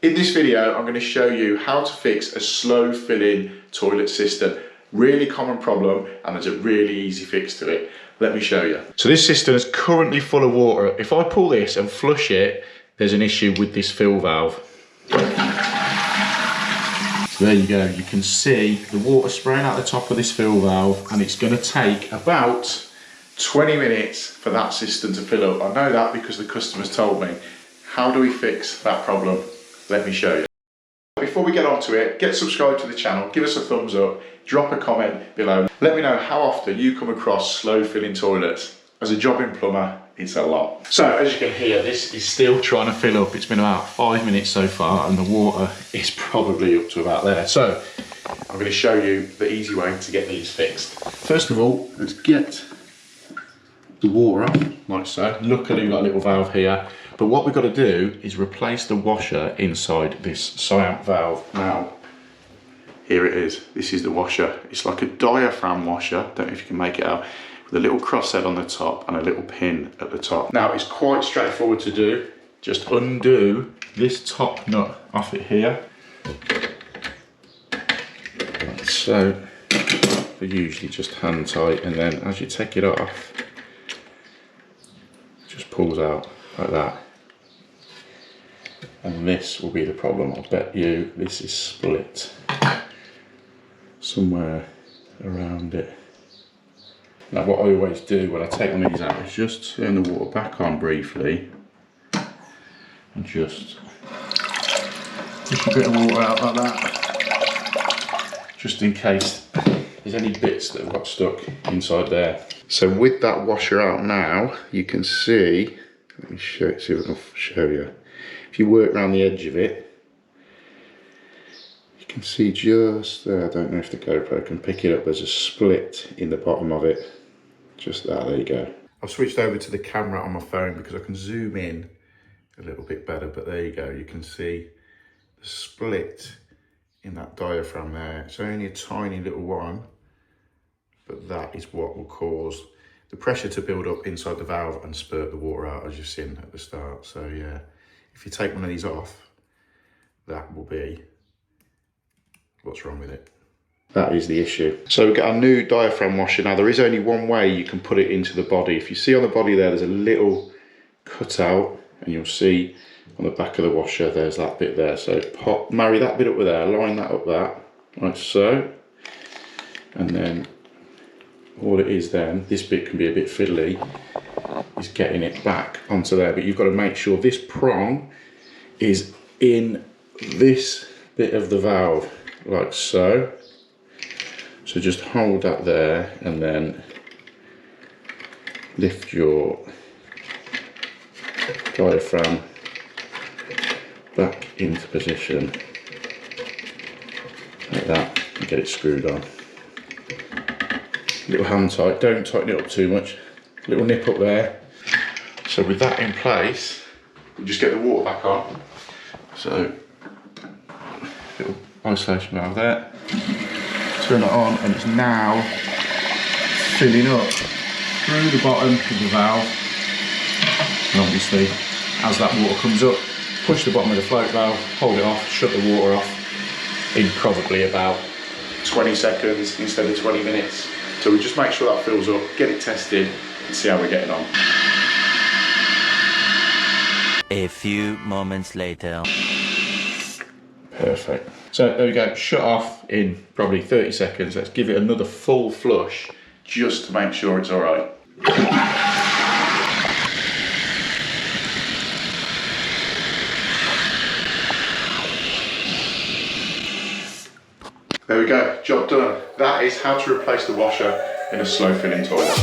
In this video, I'm going to show you how to fix a slow filling toilet cistern. Really common problem, and there's a really easy fix to it. Let me show you. So this cistern is currently full of water. If I pull this and flush it, there's an issue with this fill valve. So there you go, you can see the water spraying out the top of this fill valve, and it's going to take about 20 minutes for that cistern to fill up. I know that because the customer's told me. How do we fix that problem? Let me show you. Before we get on to it, get subscribed to the channel, give us a thumbs up, drop a comment below. Let me know how often you come across slow filling toilets. As a jobbing plumber, it's a lot. So as you can hear, this is still trying to fill up. It's been about 5 minutes so far, and the water is probably up to about there. So I'm going to show you the easy way to get these fixed. First of all, let's get the water off, like so. Luckily we've got a little valve here, but what we've got to do is replace the washer inside this Siamp valve. Now, here it is. This is the washer. It's like a diaphragm washer, don't know if you can make it out, with a little crosshead on the top and a little pin at the top. Now, it's quite straightforward to do. Just undo this top nut off it here. Like so. They're usually just hand tight, and then as you take it off, it just pulls out like that. And this will be the problem. I'll bet you this is split somewhere around it. Now what I always do when I take one of these out is just turn the water back on briefly and just push a bit of water out like that, just in case there's any bits that have got stuck inside there. So with that washer out now, you can see, let me see if I can show you. If you work around the edge of it, you can see just there, I don't know if the GoPro can pick it up, there's a split in the bottom of it. Just that, there you go. I've switched over to the camera on my phone because I can zoom in a little bit better, but there you go, you can see the split in that diaphragm there. It's only a tiny little one, but that is what will cause the pressure to build up inside the valve and spurt the water out, as you've seen at the start. So yeah, if you take one of these off, that will be what's wrong with it. That is the issue. So we've got a new diaphragm washer. Now there is only one way you can put it into the body. If you see on the body there, there's a little cutout, and you'll see on the back of the washer, there's that bit there. So marry that bit up with there, line that up that, like so. And then all it is then, this bit can be a bit fiddly, is getting it back onto there. But you've got to make sure this prong is in this bit of the valve, like so. So just hold that there and then lift your diaphragm back into position like that and get it screwed on. Little hand tight, don't tighten it up too much. Little nip up there. So with that in place, we'll just get the water back on. So little isolation valve there. Turn it on, and it's now filling up through the bottom of the valve. And obviously, as that water comes up, push the bottom of the float valve, hold it off, shut the water off in probably about 20 seconds instead of 20 minutes. So we just make sure that fills up, get it tested, and see how we're getting on. A few moments later. Perfect. So there we go, shut off in probably 30 seconds. Let's give it another full flush just to make sure it's all right. There we go, job done. That is how to replace the washer in a slow filling toilet.